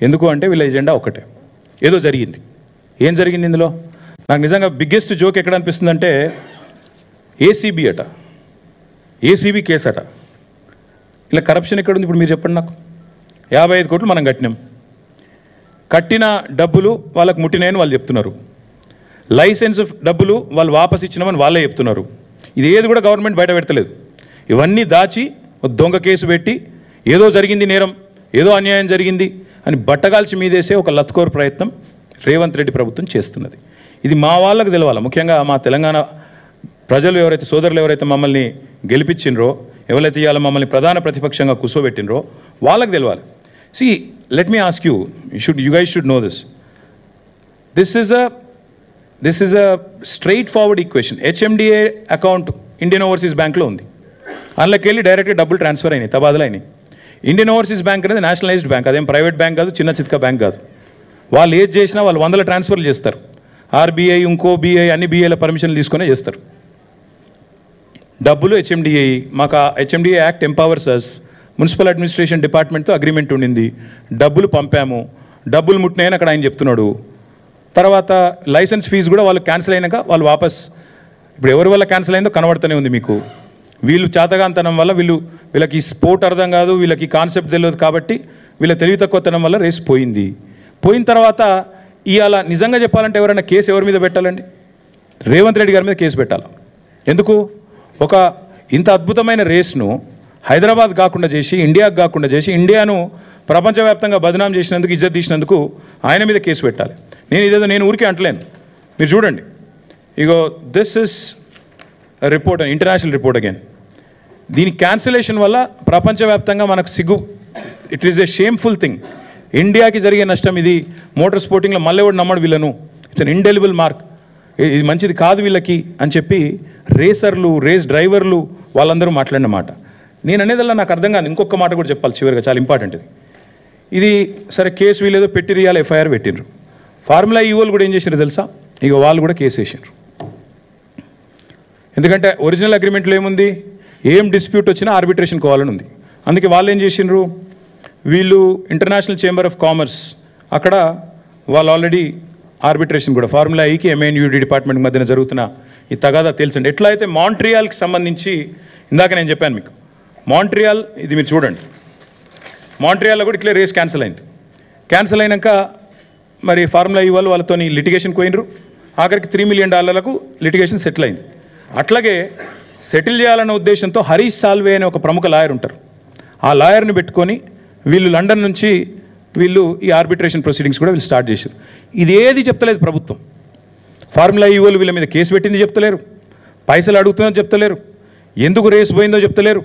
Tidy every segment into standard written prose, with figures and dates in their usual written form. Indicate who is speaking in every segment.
Speaker 1: ఎందుకు అంటే వీళ్ళ ఎజెండా ఒకటే, ఏదో జరిగింది. ఏం జరిగింది ఇందులో? నాకు నిజంగా బిగ్గెస్ట్ జోక్ ఎక్కడ అనిపిస్తుందంటే ఏసీబీ అట, ఏసీబీ కేసు అట. ఇలా కరప్షన్ ఎక్కడుంది ఇప్పుడు మీరు చెప్పండి నాకు. 55 కోట్లు మనం కట్టినాం, కట్టిన డబ్బులు వాళ్ళకు ముట్టినాయని వాళ్ళు చెప్తున్నారు, లైసెన్స్ డబ్బులు వాళ్ళు వాపస్ ఇచ్చినామని వాళ్ళే చెప్తున్నారు. ఇది ఏది కూడా గవర్నమెంట్ బయట పెడతలేదు. ఇవన్నీ దాచి దొంగ కేసు పెట్టి ఏదో జరిగింది నేరం, ఏదో అన్యాయం జరిగింది అని బట్టగాల్చి మీదేసే ఒక లత్కోర్ ప్రయత్నం రేవంత్ రెడ్డి ప్రభుత్వం చేస్తున్నది. ఇది మా వాళ్ళకు తెలవాలి, ముఖ్యంగా మా తెలంగాణ ప్రజలు ఎవరైతే సోదరులు ఎవరైతే మమ్మల్ని గెలిపించినరో, ఎవరైతే ఇవాళ మమ్మల్ని ప్రధాన ప్రతిపక్షంగా కూర్చోబెట్టినరో వాళ్ళకి తెలవాలి. See, let me ask you, you guys should know this. This is a straightforward equation. HMDA account Indian Overseas Bank లో ఉంది, అందులోకి వెళ్ళి డైరెక్ట్గా డబ్బులు ట్రాన్స్ఫర్ అయినాయి, తబాదలా అయినాయి. ఇండియన్ ఓవర్సీస్ బ్యాంక్ అనేది నేషనలైజ్డ్ బ్యాంక్, అదేం ప్రైవేట్ బ్యాంక్ కాదు, చిన్న చిత్కా బ్యాంక్ కాదు. వాళ్ళు ఏది చేసినా వాళ్ళు 100 ట్రాన్స్ఫర్లు చేస్తారు. ఆర్బీఐ ఇంకో బీఐ అన్ని బీఐల పర్మిషన్లు తీసుకునే చేస్తారు. డబ్బులు హెచ్ఎండిఏ, మాకు ఆ హెచ్ఎండిఏ యాక్ట్ ఎంపవర్స్ అస్. మున్సిపల్ అడ్మినిస్ట్రేషన్ డిపార్ట్మెంట్తో అగ్రిమెంట్ ఉండింది, డబ్బులు పంపాము, డబ్బులు ముట్టినాయని అక్కడ ఆయన చెప్తున్నాడు. తర్వాత లైసెన్స్ ఫీజు కూడా వాళ్ళు క్యాన్సిల్ అయినాక వాళ్ళు వాపస్, ఇప్పుడు ఎవరి వల్ల క్యాన్సిల్ అయిందో కనబడుతూనే ఉంది మీకు. వీళ్ళు చేతగాంతనం వల్ల వీళ్ళకి స్పోర్ట్ అర్థం కాదు, వీళ్ళకి కాన్సెప్ట్ తెలియదు కాబట్టి వీళ్ళ తెలివి తక్కువతనం వల్ల రేస్ పోయింది. పోయిన తర్వాత ఇవాళ నిజంగా చెప్పాలంటే ఎవరైనా కేసు ఎవరి మీద పెట్టాలండి? రేవంత్ రెడ్డి గారి మీద కేసు పెట్టాలి. ఎందుకు? ఒక ఇంత అద్భుతమైన రేస్ను హైదరాబాద్ కాకుండా చేసి, ఇండియాకు కాకుండా చేసి, ఇండియాను ప్రపంచవ్యాప్తంగా బదనాం చేసినందుకు, ఇజ్జత్ తీసినందుకు ఆయన మీద కేసు పెట్టాలి. నేను ఊరికే అంటలేను, మీరు చూడండి. ఇగో this is report, international report again. దీని క్యాన్సిలేషన్ వల్ల ప్రపంచవ్యాప్తంగా మనకు సిగ్గు, it is a shameful thing. ఇండియాకి జరిగే నష్టం ఇది. మోటార్ స్పోర్టింగ్లో మళ్ళీ కూడా నమ్మడు వీళ్ళను, ఇట్స్ అన్ ఇండెలిబుల్ మార్క్, ఇది మంచిది కాదు వీళ్ళకి అని చెప్పి రేసర్లు, రేస్ డ్రైవర్లు వాళ్ళందరూ మాట్లాడిన మాట. నేను అనేదల్లా నాకు అర్థం కాదు. ఇంకొక మాట కూడా చెప్పాలి చివరిగా, చాలా ఇంపార్టెంట్ ఇది. సరే కేసు వీళ్ళేదో పెట్టిరియాలి, ఎఫ్ఐఆర్ పెట్టినరు. ఫార్ములా ఈవోలు కూడా ఏం చేసినారు తెలుసా? ఇక వాళ్ళు కూడా కేసు వేసినారు. ఎందుకంటే ఒరిజినల్ అగ్రిమెంట్లో ఏముంది? ఏం డిస్ప్యూట్ వచ్చినా ఆర్బిట్రేషన్ కోవాలని ఉంది. అందుకే వాళ్ళు ఏం చేసినారు, వీళ్ళు ఇంటర్నేషనల్ చేంబర్ ఆఫ్ కామర్స్ అక్కడ వాళ్ళు ఆల్రెడీ ఆర్బిట్రేషన్ కూడా ఫార్ములా ఈకి ఎంఎన్యూడి డిపార్ట్మెంట్ మధ్యన జరుగుతున్న ఈ తగాదా తేల్చండి. ఎట్లా అయితే మాంట్రియాల్కి సంబంధించి ఇందాక నేను చెప్పాను మీకు, మాంట్రియాల్ ఇది మీరు చూడండి, మాంట్రియాల్లో కూడా ఇట్లా రేస్ క్యాన్సిల్ అయింది. క్యాన్సిల్ అయినాక మరి ఫార్ములా ఈ వాళ్ళతో లిటిగేషన్ పోయినరు. ఆఖరికి $3 million లిటిగేషన్ సెటిల్ అయింది. అట్లాగే సెటిల్ చేయాలన్న ఉద్దేశంతో హరీష్ సాల్వే అనే ఒక ప్రముఖ లాయర్ ఉంటారు, ఆ లాయర్ని పెట్టుకొని వీళ్ళు లండన్ నుంచి వీళ్ళు ఈ ఆర్బిట్రేషన్ ప్రొసీడింగ్స్ కూడా వీళ్ళు స్టార్ట్ చేశారు. ఇదేది చెప్తలేదు ప్రభుత్వం. ఫార్ములా ఈవోలు వీళ్ళ మీద కేసు పెట్టింది చెప్తలేరు, పైసలు అడుగుతుందో చెప్తలేరు, ఎందుకు రేసు పోయిందో చెప్తలేరు,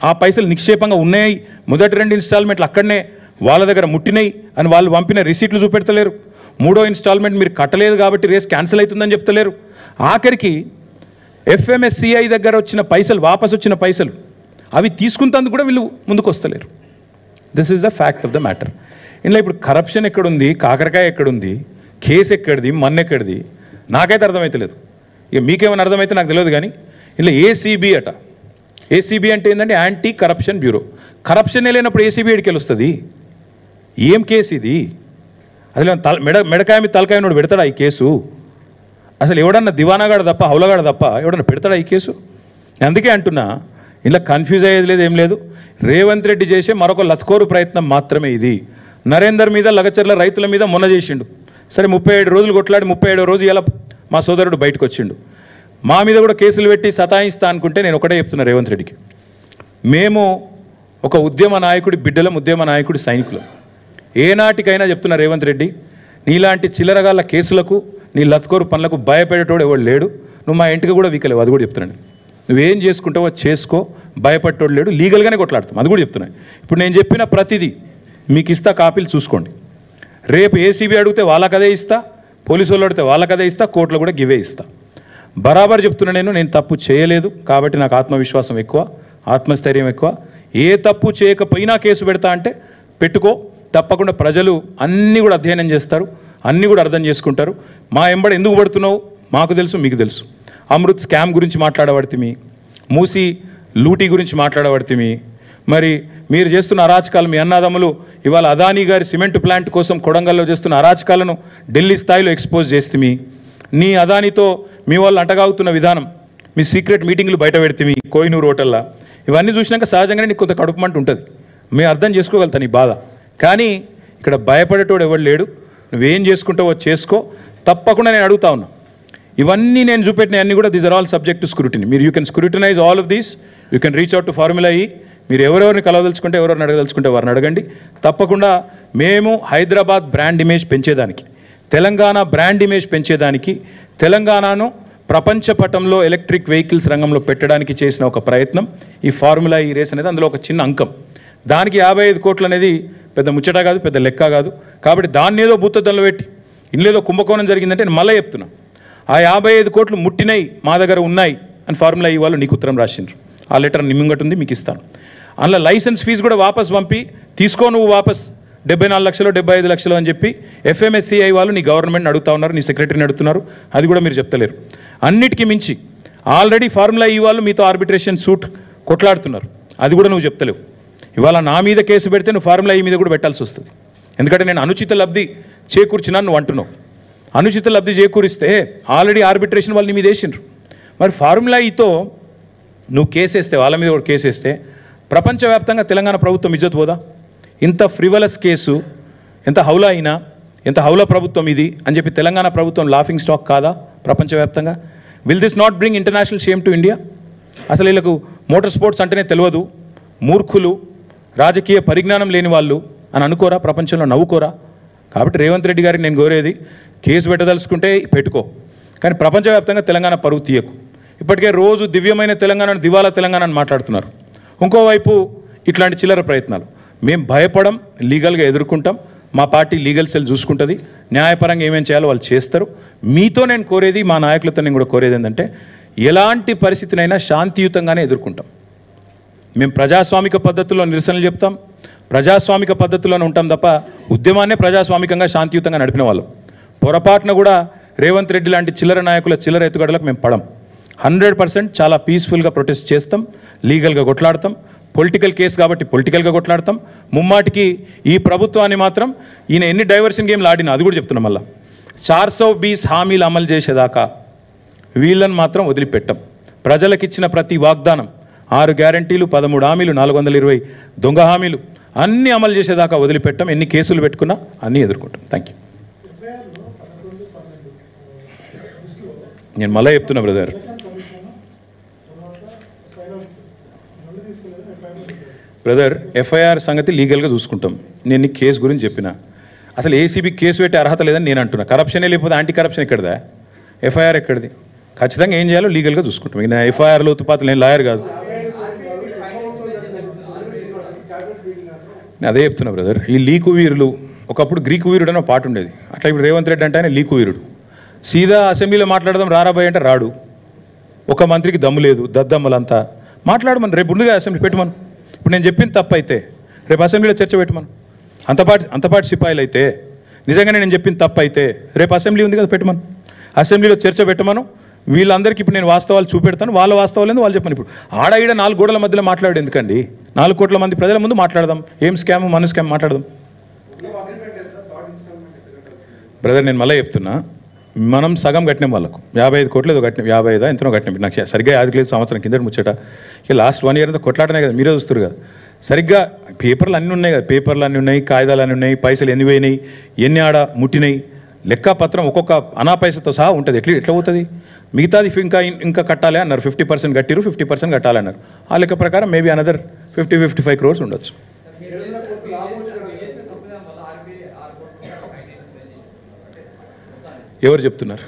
Speaker 1: ఆ పైసలు నిక్షేపంగా ఉన్నాయి, మొదటి 2 ఇన్స్టాల్మెంట్లు అక్కడనే వాళ్ళ దగ్గర ముట్టినాయి అని వాళ్ళు పంపిన రిసీట్లు చూపెడతలేరు, 3వ ఇన్స్టాల్మెంట్ మీరు కట్టలేదు కాబట్టి రేస్ క్యాన్సిల్ అవుతుందని చెప్తలేరు. ఆఖరికి ఎఫ్ఎంఎస్సిఐ దగ్గర వచ్చిన పైసలు, వాపసు వచ్చిన పైసలు అవి తీసుకుంటందుకు కూడా వీళ్ళు ముందుకు వస్తలేరు. This is the fact of the matter. ఇందులో ఇప్పుడు కరప్షన్ ఎక్కడుంది, కాకరకాయ ఎక్కడుంది, కేసు ఎక్కడిది, మన్ను ఎక్కడిది, నాకైతే అర్థమవుతలేదు. ఇక మీకేమైనా అర్థమైతే నాకు తెలియదు. కానీ ఇందులో ఏసీబీ అట. ఏసీబీ అంటే ఏంటంటే యాంటీ కరప్షన్ బ్యూరో. కరప్షనే లేనప్పుడు ఏసీబీ ఎడికి వస్తుంది? ఏం కేసు ఇది? అసలు మెడకాయ మీద తలకాయ నోడు పెడతాడా ఈ కేసు? అసలు ఎవడన్నా దివానాగాడు తప్ప, హౌలగాడు తప్ప ఎవడన్నా పెడతాడా ఈ కేసు? అందుకే అంటున్నా, ఇలా కన్ఫ్యూజ్ అయ్యేది లేదు, ఏం లేదు. రేవంత్ రెడ్డి చేసే మరొక లత్కోరు ప్రయత్నం మాత్రమే ఇది. నరేందర్ మీద, లగచర్ల రైతుల మీద మొన్న చేసిండు. సరే 37 రోజులు కొట్లాడి 37వ రోజు ఇలా మా సోదరుడు బయటకు వచ్చిండు. మా మీద కూడా కేసులు పెట్టి సతాయిస్తా అనుకుంటే నేను ఒకటే చెప్తున్నా రేవంత్ రెడ్డికి, మేము ఒక ఉద్యమ నాయకుడి బిడ్డలం, ఉద్యమ నాయకుడి సైనికులం. ఏనాటికైనా చెప్తున్నా రేవంత్ రెడ్డి, నీలాంటి చిల్లరగాళ్ళ కేసులకు, నీ లత్కోరు పనులకు భయపడేటోడు ఎవడు లేడు. నువ్వు మా ఇంటికి కూడా వీకలేవు, అది కూడా చెప్తున్నాను. నువ్వేం చేసుకుంటావో చేసుకో, భయపడేటోడు లేడు, లీగల్గానే కొట్లాడతాం, అది కూడా చెప్తున్నాను. ఇప్పుడు నేను చెప్పిన ప్రతిదీ మీకు ఇస్తా, కాపీలు చూసుకోండి. రేపు ఏసీబీ అడిగితే వాళ్ళకదే ఇస్తా, పోలీసు వాళ్ళు అడిగితే వాళ్ళకదే ఇస్తా, కోర్టులో కూడా గివే ఇస్తా. బరాబర్ చెప్తున్నా, నేను తప్పు చేయలేదు కాబట్టి నాకు ఆత్మవిశ్వాసం ఎక్కువ, ఆత్మస్థైర్యం ఎక్కువ. ఏ తప్పు చేయకపోయినా కేసు పెడతా అంటే పెట్టుకో, తప్పకుండా ప్రజలు అన్నీ కూడా అధ్యయనం చేస్తారు, అన్నీ కూడా అర్థం చేసుకుంటారు. మా ఎంబడి ఎందుకు పడుతున్నావు మాకు తెలుసు, మీకు తెలుసు. అమృత్ స్కామ్ గురించి మాట్లాడబడితిమి, మూసి లూటీ గురించి మాట్లాడబడితిమి, మరి మీరు చేస్తున్న అరాచకాలు, మీ అన్నదమ్ములు ఇవాళ అదానీ గారి సిమెంట్ ప్లాంట్ కోసం కొడంగల్లో చేస్తున్న అరాచకాలను ఢిల్లీ స్థాయిలో ఎక్స్పోజ్ చేస్తే నీ అదానితో మీ వాళ్ళు అంటగాగుతున్న విధానం, మీ సీక్రెట్ మీటింగ్లు బయట పెడితే కోహినూరు హోటల్లో, ఇవన్నీ చూసినాక సహజంగానే నీకు కొంత కడుపుమంట ఉంటుంది. మేము అర్థం చేసుకోగలుగుతాను నీ బాధ. కానీ ఇక్కడ భయపడేటోడు ఎవడు లేడు. నువ్వేం చేసుకుంటావో చేసుకో, తప్పకుండా నేను అడుగుతా ఉన్నా. ఇవన్నీ నేను చూపెట్టిన అన్నీ కూడా these are all subject to scrutiny. మీరు you can scrutinise all of these, you can reach out to Formula E. మీరు ఎవరెవరిని కలవదలుచుకుంటే, ఎవరెవరిని అడగదలుచుకుంటే వారిని అడగండి. తప్పకుండా మేము హైదరాబాద్ బ్రాండ్ ఇమేజ్ పెంచేదానికి, తెలంగాణ బ్రాండ్ ఇమేజ్ పెంచేదానికి, తెలంగాణను ప్రపంచ పటంలో ఎలక్ట్రిక్ వెహికల్స్ రంగంలో పెట్టడానికి చేసిన ఒక ప్రయత్నం ఈ ఫార్ములా ఈ రేస్ అనేది. అందులో ఒక చిన్న అంకం, దానికి 55 కోట్లు అనేది పెద్ద ముచ్చట కాదు, పెద్ద లెక్క కాదు. కాబట్టి దాన్ని ఏదో భూతద్దంలో పెట్టి ఇన్లేదో కుంభకోణం జరిగిందంటే నేను మళ్ళీ చెప్తున్నా, ఆ 55 కోట్లు ముట్టినాయి, మా దగ్గర ఉన్నాయి అని ఫార్ములా ఈ వాళ్ళు నీకు ఉత్తరం రాసిండ్రు. ఆ లెటర్ నిమ్మింగట్ ఉంది, మీకు ఇస్తాను. అందులో లైసెన్స్ ఫీజు కూడా వాపస్ పంపి తీసుకో, నువ్వు వాపస్ 74 లక్షలు 75 లక్షలు అని చెప్పి FMSCI వాళ్ళు నీ గవర్నమెంట్ని అడుగుతా ఉన్నారు, నీ సెక్రటరీని అడుగుతున్నారు. అది కూడా మీరు చెప్తలేరు. అన్నిటికీ మించి ఆల్రెడీ ఫార్ములా ఈ వాళ్ళు మీతో ఆర్బిట్రేషన్ సూట్ కొట్లాడుతున్నారు, అది కూడా నువ్వు చెప్తలేవు. ఇవాళ నా మీద కేసు పెడితే నువ్వు ఫార్ములా ఈ మీద కూడా పెట్టాల్సి వస్తుంది. ఎందుకంటే నేను అనుచిత లబ్ధి చేకూర్చినా నువ్వు అంటున్నావు. అనుచిత లబ్ధి చేకూరిస్తే ఆల్రెడీ ఆర్బిట్రేషన్ వాళ్ళు నీ మీద వేసిండ్రు. మరి ఫార్ములా ఈతో నువ్వు కేసేస్తే, వాళ్ళ మీద కూడా కేసేస్తే ప్రపంచవ్యాప్తంగా తెలంగాణ ప్రభుత్వం ఇజ్జత్ పోదా? ఇంత ఫ్రివలస్ కేసు, ఎంత హౌలా అయినా, ఎంత హౌలా ప్రభుత్వం ఇది అని చెప్పి తెలంగాణ ప్రభుత్వం లాఫింగ్ స్టాక్ కాదా ప్రపంచవ్యాప్తంగా? Will this not bring international shame to India? అసలు వీళ్ళకు మోటార్ స్పోర్ట్స్ అంటేనే తెలియదు, మూర్ఖులు, రాజకీయ పరిజ్ఞానం లేని వాళ్ళు అని అనుకోరా? ప్రపంచంలో నవ్వుకోరా? కాబట్టి రేవంత్ రెడ్డి గారికి నేను కోరేది, కేసు పెట్టదలుచుకుంటే పెట్టుకో, కానీ ప్రపంచవ్యాప్తంగా తెలంగాణ పరువు తీయకు. ఇప్పటికే రోజు దివ్యమైన తెలంగాణను, దివాలా తెలంగాణ అని మాట్లాడుతున్నారు. ఇంకోవైపు ఇట్లాంటి చిల్లర ప్రయత్నాలు. మేము భయపడం, లీగల్గా ఎదుర్కొంటాం. మా పార్టీ లీగల్ సెల్ చూసుకుంటుంది, న్యాయపరంగా ఏమేం చేయాలో వాళ్ళు చేస్తారు. మీతో నేను కోరేది, మా నాయకులతో నేను కూడా కోరేది ఏంటంటే, ఎలాంటి పరిస్థితినైనా శాంతియుతంగానే ఎదుర్కొంటాం. మేము ప్రజాస్వామిక పద్ధతుల్లో నిరసనలు చెప్తాం, ప్రజాస్వామిక పద్ధతుల్లోనే ఉంటాం తప్ప ఉద్యమాన్నే ప్రజాస్వామికంగా శాంతియుతంగా నడిపిన వాళ్ళం. పొరపాటున కూడా రేవంత్ రెడ్డి లాంటి చిల్లర నాయకుల చిల్లర ఎత్తుగడలకు మేము పడం. 100% చాలా పీస్ఫుల్గా ప్రొటెస్ట్ చేస్తాం, లీగల్గా కొట్లాడతాం. పొలిటికల్ కేసు కాబట్టి పొలిటికల్గా కొట్లాడతాం. ముమ్మాటికి ఈ ప్రభుత్వాన్ని మాత్రం ఈయన ఎన్ని డైవర్షన్ గేమ్లు ఆడినా, అది కూడా చెప్తున్నాం, మళ్ళీ 420 హామీలు అమలు చేసేదాకా వీళ్ళని మాత్రం వదిలిపెట్టాం. ప్రజలకిచ్చిన ప్రతి వాగ్దానం, 6 గ్యారంటీలు, 13 హామీలు, 420 దొంగ హామీలు అన్నీ అమలు చేసేదాకా వదిలిపెట్టాం. ఎన్ని కేసులు పెట్టుకున్నా అన్నీ ఎదుర్కొంటాం. Thank you. నేను మళ్ళీ చెప్తున్నా బ్రదర్, ఎఫ్ఐఆర్ సంగతి లీగల్గా చూసుకుంటాం. నేను నీ కేసు గురించి చెప్పిన, అసలు ఏసీబీ కేసు పెట్టే అర్హత లేదని నేను అంటున్నా. కరప్షనే లేకపోతే యాంటీ కరప్షన్ ఎక్కడదా? ఎఫ్ఐఆర్ ఎక్కడిది? ఖచ్చితంగా ఏం చేయాలో లీగల్గా చూసుకుంటాం. ఇక ఎఫ్ఐఆర్లో ఉత్తుపాతలు నేను లాయర్ కాదు. నేను అదే చెప్తున్నా బ్రదర్, ఈ లీకు వీరులు, ఒకప్పుడు గ్రీకు వీరుడు అని ఒక పాట ఉండేది, అట్లా ఇప్పుడు రేవంత్ రెడ్డి అంటే ఆయన లీకు వీరుడు. సీదా అసెంబ్లీలో మాట్లాడదాం రారాబాయ్ అంటే రాడు. ఒక మంత్రికి దమ్ము లేదు, దద్దమ్మలంతా మాట్లాడమని. రేపు ముందుగా అసెంబ్లీ పెట్టమను. ఇప్పుడు నేను చెప్పింది తప్పు అయితే రేపు అసెంబ్లీలో చర్చ పెట్టమను. అంతపాటి సిపాయిలు అయితే, నిజంగానే నేను చెప్పింది తప్పు అయితే రేపు అసెంబ్లీ ఉంది కదా, పెట్టమను. అసెంబ్లీలో చర్చ పెట్టమను. వీళ్ళందరికీ ఇప్పుడు నేను వాస్తవాలు చూపెడతాను, వాళ్ళ వాస్తవాలు ఏందో వాళ్ళు చెప్పను. ఇప్పుడు ఆడ ఈడ 4 గోడల మధ్యలో మాట్లాడు ఎందుకండి? 4 కోట్ల మంది ప్రజల ముందు మాట్లాడదాం. ఏం స్కామ్, మన స్కామ్ మాట్లాడదాం. బ్రదర్ నేను మళ్ళీ చెప్తున్నా, మనం సగం కట్టినాం వాళ్ళకు, 55 కోట్లు ఏదో కట్టినాం, 55 ఎంతనో కట్టినాం. నాకు సరిగ్గా యాదకి లేదు, సంవత్సరం కింద ముచ్చట. ఇక లాస్ట్ 1 ఇయర్ అంతా కొట్లాటనే కదా, మీరే చూస్తారు కదా. సరిగ్గా పేపర్లు అన్నీ ఉన్నాయి కదా, పేపర్లు అన్నీ ఉన్నాయి, కాగితాలు అన్నీ ఉన్నాయి, పైసలు ఎన్ని పోయినాయి, ఎన్ని ఆడ ముట్టినాయి, లెక్కపత్రం ఒక్కొక్క అనా పైసతో సహా ఉంటుంది. ఎట్లా పోతుంది? మిగతాది ఇంకా కట్టాలి అన్నారు. 50% కట్టిరు, 50% కట్టాలన్నారు. ఆ లెక్క ప్రకారం మేబీ అనదర్ 50-55 crores ఉండొచ్చు. ఎవరు చెప్తున్నారు?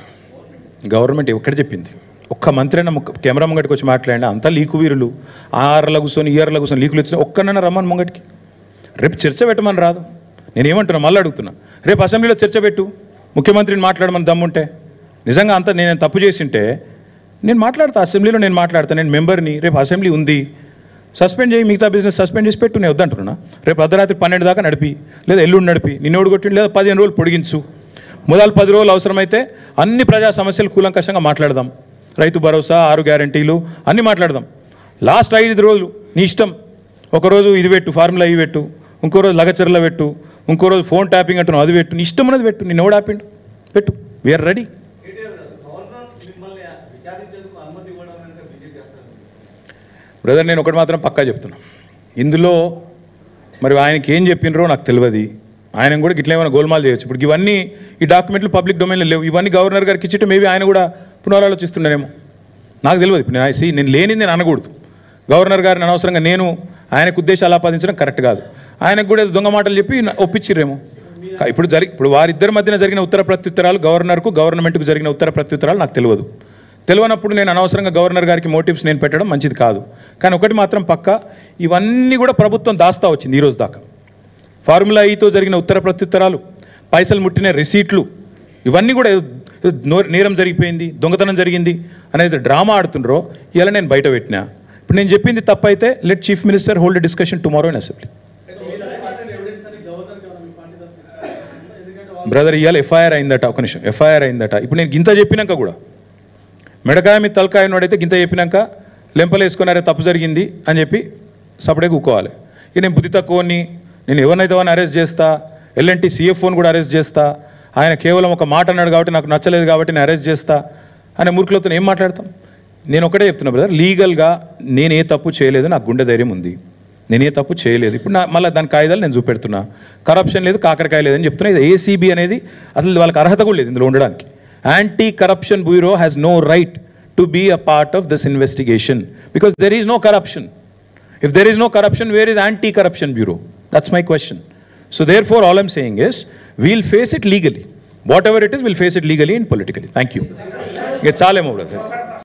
Speaker 1: గవర్నమెంట్ ఎక్కడ చెప్పింది? ఒక్క మంత్రి అయినా కెమెరా ముంగటికి వచ్చి మాట్లాడినా అంతా లీకు వీరులు, ఆర్ల కూర్చొని ఈఆర్ల కూర్చొని లీకులు వచ్చిన ఒక్కనైనా రమ్మని ముంగటికి. రేపు చర్చ పెట్టమని రాదు. నేనేమంటున్నా, మళ్ళీ అడుగుతున్నా, రేపు అసెంబ్లీలో చర్చ పెట్టు, ముఖ్యమంత్రిని మాట్లాడమని దమ్ముంటే. నిజంగా అంతా నేను తప్పు చేసింటే నేను మాట్లాడతా, అసెంబ్లీలో నేను మాట్లాడతా, నేను మెంబర్ని. రేపు అసెంబ్లీ ఉంది, సస్పెండ్ చేయి, మిగతా బిజినెస్ సస్పెండ్ చేసి పెట్టు. నేను వద్దంటున్నా. రేపు అర్ధరాత్రి 12 దాకా నడిపి, లేదా ఎల్లుండి నడిపి, నిన్నోడు కొట్టిండు, లేదా 15 రోజులు పొడిగించు. మొదలు 10 రోజులు అవసరమైతే అన్ని ప్రజా సమస్యలు కూలంకషంగా మాట్లాడదాం. రైతు భరోసా, 6 గ్యారంటీలు అన్నీ మాట్లాడదాం. లాస్ట్ 5 రోజులు నీ ఇష్టం. ఒకరోజు ఇది పెట్టు, ఫార్ములా ఇవి పెట్టు, ఇంకో రోజు లగచర్ల పెట్టు, ఇంకో రోజు ఫోన్ ట్యాపింగ్ అంటున్నావు అది పెట్టు, నీ ఇష్టం ఉన్నది పెట్టు, నేను ఎవడు ఆపిండు, పెట్టు, వీఆర్ రెడీ. బ్రదర్ నేను ఒకటి మాత్రం పక్కా చెప్తున్నా, ఇందులో మరి ఆయనకి ఏం చెప్పినరో నాకు తెలియదు, ఆయన కూడా ఇట్లా ఏమైనా గోల్మాల్ చేయొచ్చు. ఇప్పుడు ఇవన్నీ ఈ డాక్యుమెంట్లు పబ్లిక్ డొమైన్లో లేవు, ఇవన్నీ గవర్నర్ గారికి ఇచ్చితే మేబీ ఆయన కూడా పునరాలోచిస్తున్నారేమో, నాకు తెలియదు. ఇప్పుడు నేను లేనిది నేను అనకూడదు, గవర్నర్ గారిని అనవసరంగా నేను ఆయనకు ఉద్దేశాలు ఆపాదించడం కరెక్ట్ కాదు. ఆయనకు కూడా దొంగ మాటలు చెప్పి ఒప్పించిర్రేమో. ఇప్పుడు వారిద్దరి మధ్యన జరిగిన ఉత్తర ప్రత్యుత్తరాలు, గవర్నర్కు గవర్నమెంట్కు జరిగిన ఉత్తర ప్రత్యుత్తరాలు నాకు తెలియనప్పుడు నేను అనవసరంగా గవర్నర్ గారికి మోటివ్స్ నేను పెట్టడం మంచిది కాదు. కానీ ఒకటి మాత్రం పక్కా, ఇవన్నీ కూడా ప్రభుత్వం దాస్తా వచ్చింది ఈరోజు దాకా. ఫార్ములా ఈతో జరిగిన ఉత్తర ప్రత్యుత్తరాలు, పైసలు ముట్టిన రిసీట్లు, ఇవన్నీ కూడా నేరం జరిగిపోయింది, దొంగతనం జరిగింది అనేది డ్రామా ఆడుతుండ్రో ఇలా నేను బయట పెట్టినా. ఇప్పుడు నేను చెప్పింది తప్పైతే let chief minister hold a discussion tomorrow in assembly. Brother ఇవాళ ఎఫ్ఐఆర్ అయిందట, ఒక నిమిషం, ఎఫ్ఐఆర్ అయిందట. ఇప్పుడు నేను గింత చెప్పినాక కూడా మెడకాయ మీద తలకాయ వాడైతే గింత చెప్పినాక లెంపలు వేసుకున్నారే తప్పు జరిగింది అని చెప్పి సపడే కూకోవాలి. ఇక నేను బుద్ధి తక్కువని, నేను ఎవరినైతే వాడిని అరెస్ట్ చేస్తా, ఎల్ఎన్టీ సిఎఫ్ఓని కూడా అరెస్ట్ చేస్తా, ఆయన కేవలం ఒక మాట అన్నాడు కాబట్టి నాకు నచ్చలేదు కాబట్టి నేను అరెస్ట్ చేస్తా అనే మూర్ఖులతో ఏం మాట్లాడతాం? నేను ఒకటే చెప్తున్నా బ్రదర్, లీగల్గా నేను ఏ తప్పు చేయలేదు, నాకు గుండె ధైర్యం ఉంది, నేను ఏ తప్పు చేయలేదు. ఇప్పుడు మళ్ళీ దాని కాయిదాలు నేను చూపెడుతున్నా, కరప్షన్ లేదు, కాకరకాయ లేదని చెప్తున్నా. ఇది ఏసీబీ అనేది అసలు వాళ్ళకి అర్హత కూడా లేదు ఇందులో ఉండడానికి. Anti corruption bureau has no right to be a part of this investigation because there is no corruption. If there is no corruption, where is anti-corruption bureau? That's my question. So therefore, all I'm saying is, we'll face it legally. Whatever it is, we'll face it legally and politically. Thank you. It's all, brother.